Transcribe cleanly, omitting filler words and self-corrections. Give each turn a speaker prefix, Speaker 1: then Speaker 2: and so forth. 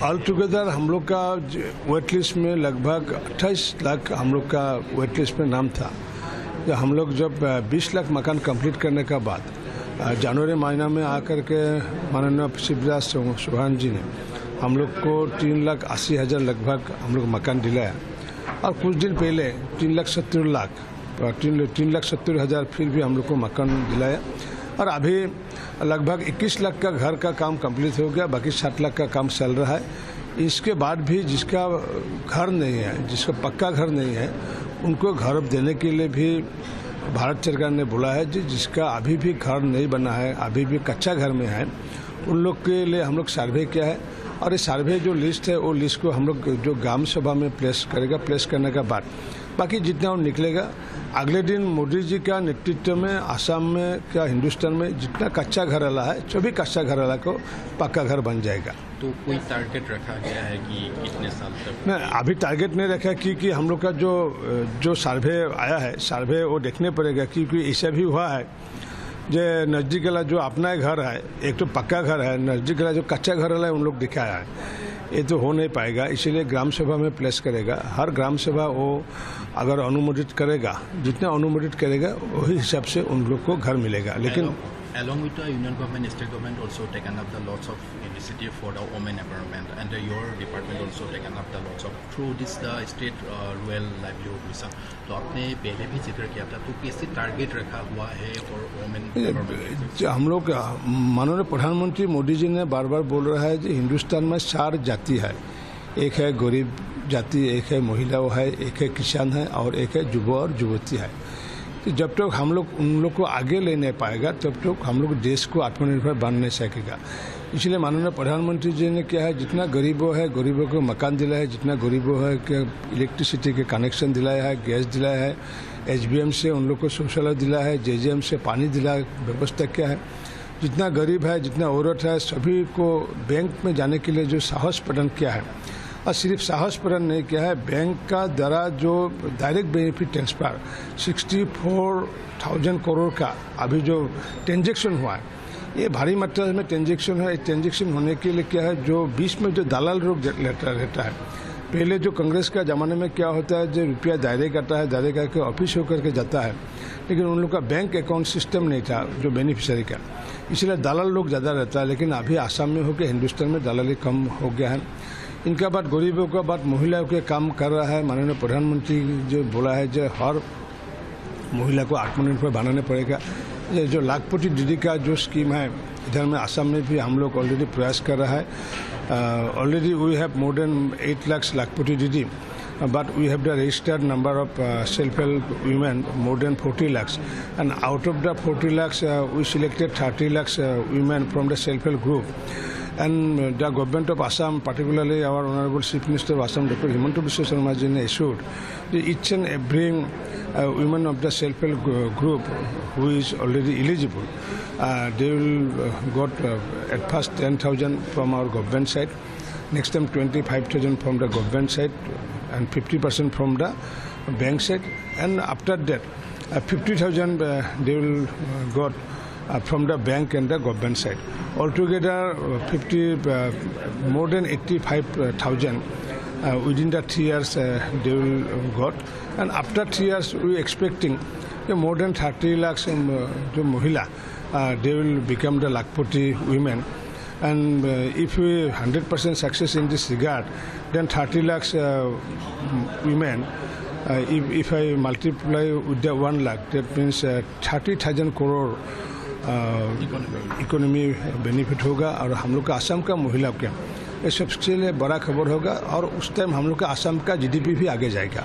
Speaker 1: All together हम लोग का वेट लिस्ट में लगभग 28 लाख हम लोग का वेट लिस्ट में नाम था। तो हम लोग जब 20 लाख मकान कंप्लीट करने का बाद जनवरी महीना में आकर के माननीय शिवराज चौहान जी ने हम लोग को 3,80,000 लगभग हम लोग मकान दिलाया और कुछ दिन पहले 3,70,000 फिर भी हम लोग को मकान दिलाया और अभी लगभग 21 लाख का घर का काम कंप्लीट हो गया, बाकी 60 लाख का काम चल रहा है। इसके बाद भी जिसका घर नहीं है, जिसका पक्का घर नहीं है, उनको घर देने के लिए भी भारत सरकार ने बोला है जिसका अभी भी घर नहीं बना है, अभी भी कच्चा घर में है, उन लोग के लिए हम लोग सर्वे किया है और ये सर्वे जो लिस्ट है वो लिस्ट को हम लोग जो ग्राम सभा में प्लेस करेगा। प्लेस करने के बाद बाकी जितना वो निकलेगा अगले दिन मोदी जी का नेतृत्व में आसाम में क्या हिंदुस्तान में जितना कच्चा घर वाला है सभी कच्चा घर वाला को पक्का घर बन जाएगा।
Speaker 2: तो कोई टारगेट रखा गया है कि कितने साल तक?
Speaker 1: नहीं, अभी टारगेट नहीं रखा क्योंकि हम लोग का जो सर्वे आया है सर्वे वो देखने पड़ेगा क्योंकि ऐसा भी हुआ है जो नज़दीक वाला जो अपना घर है, एक तो पक्का घर है, नज़दीक वाला जो कच्चा घर वाला है उन लोग दिखाया है, ये तो हो नहीं पाएगा। इसीलिए ग्राम सभा में प्लेस करेगा। हर ग्राम सभा वो अगर अनुमोदित करेगा, जितना अनुमोदित करेगा वही हिसाब से उन लोग को घर मिलेगा। लेकिन
Speaker 2: along with the union government, state government also taken up the lots of initiative for the women empowerment, and your department also taken up the lots of through this the state rural livelihood mission. तो आपने पहले भी जिक्र किया था, तो कैसे target रखा हुआ है फॉर वुमेन एम्पावरमेंट?
Speaker 1: हम लोग माननीय प्रधानमंत्री मोदी जी ने बार बार बोल रहा है कि हिंदुस्तान में 4 जाति है, एक है गरीब जाति, एक है महिला है, एक है किसान है और एक है युवा और युवती है। तो जब तक हम लोग उन लोग को आगे ले नहीं पाएगा तब तक हम लोग देश को आत्मनिर्भर बन नहीं सकेगा। इसलिए माननीय प्रधानमंत्री जी ने क्या है, जितना गरीबों है गरीबों को मकान दिलाया है, जितना गरीबों है कि इलेक्ट्रिसिटी के कनेक्शन दिलाया है, गैस दिलाया है, HBM से उन लोग को शौचालय दिलाया है, JJM से पानी दिलाया व्यवस्था क्या है। जितना गरीब है, जितना औरत है, सभी को बैंक में जाने के लिए जो साहस प्रदान किया है और सिर्फ साहस प्रदान नहीं किया है, बैंक का द्वारा जो डायरेक्ट बेनिफिट ट्रांसफर 64,000 करोड़ का अभी जो ट्रांजेक्शन हुआ है, ये भारी मात्रा में ट्रांजेक्शन है। ट्रांजेक्शन होने के लिए क्या है, जो बीच में जो दलाल लोग रहता है, पहले जो कांग्रेस का ज़माने में क्या होता है, जो रुपया डायरेक्ट आता है, डायरेक्ट आके ऑफिस होकर के जाता है, लेकिन उन लोग का बैंक अकाउंट सिस्टम नहीं था जो बेनिफिशियरी का, इसलिए दलाल लोग ज़्यादा रहता है। लेकिन अभी आसाम में होकर हिंदुस्तान में दलाली कम हो गया है। इनका बात गरीबों का बात महिलाओं के काम कर रहा है। माननीय प्रधानमंत्री जो बोला है जो हर महिला को आत्मनिर्भर बनाना पड़ेगा। ये जो लाखपति दीदी का जो स्कीम है, इधर में आसाम में भी हम लोग ऑलरेडी प्रयास कर रहा है। Already we have more than 8 lakh Lakhpati Didi, but we have the registered number of self-help women more than 40 lakhs, and out of the 40 lakhs we selected 30 lakhs women from the self-help group. And the government of Assam, particularly our Honorable Chief Minister of Assam, Dr. Himanta Biswa Sarma ji ne assured each and every women of the self-help group who is already eligible, they will got at first 10,000 from our government side, next time 25,000 from the government side, and 50% from the bank side, and after that 50,000 they will got from the bank and the government side. Altogether, more than 85,000 within the 3 years they will got, and after 3 years we expecting more than 30 lakhs to Mahila they will become the Lakpati women. And if we 100% success in this regard, then 30 lakhs women, if I multiply with the 1 lakh, that means 30,000 crore economy benefit होगा और हम लोग का आसाम का महिला के ये सबसे बड़ा खबर होगा और उस टाइम हम लोग का आसाम का GDP भी आगे जाएगा।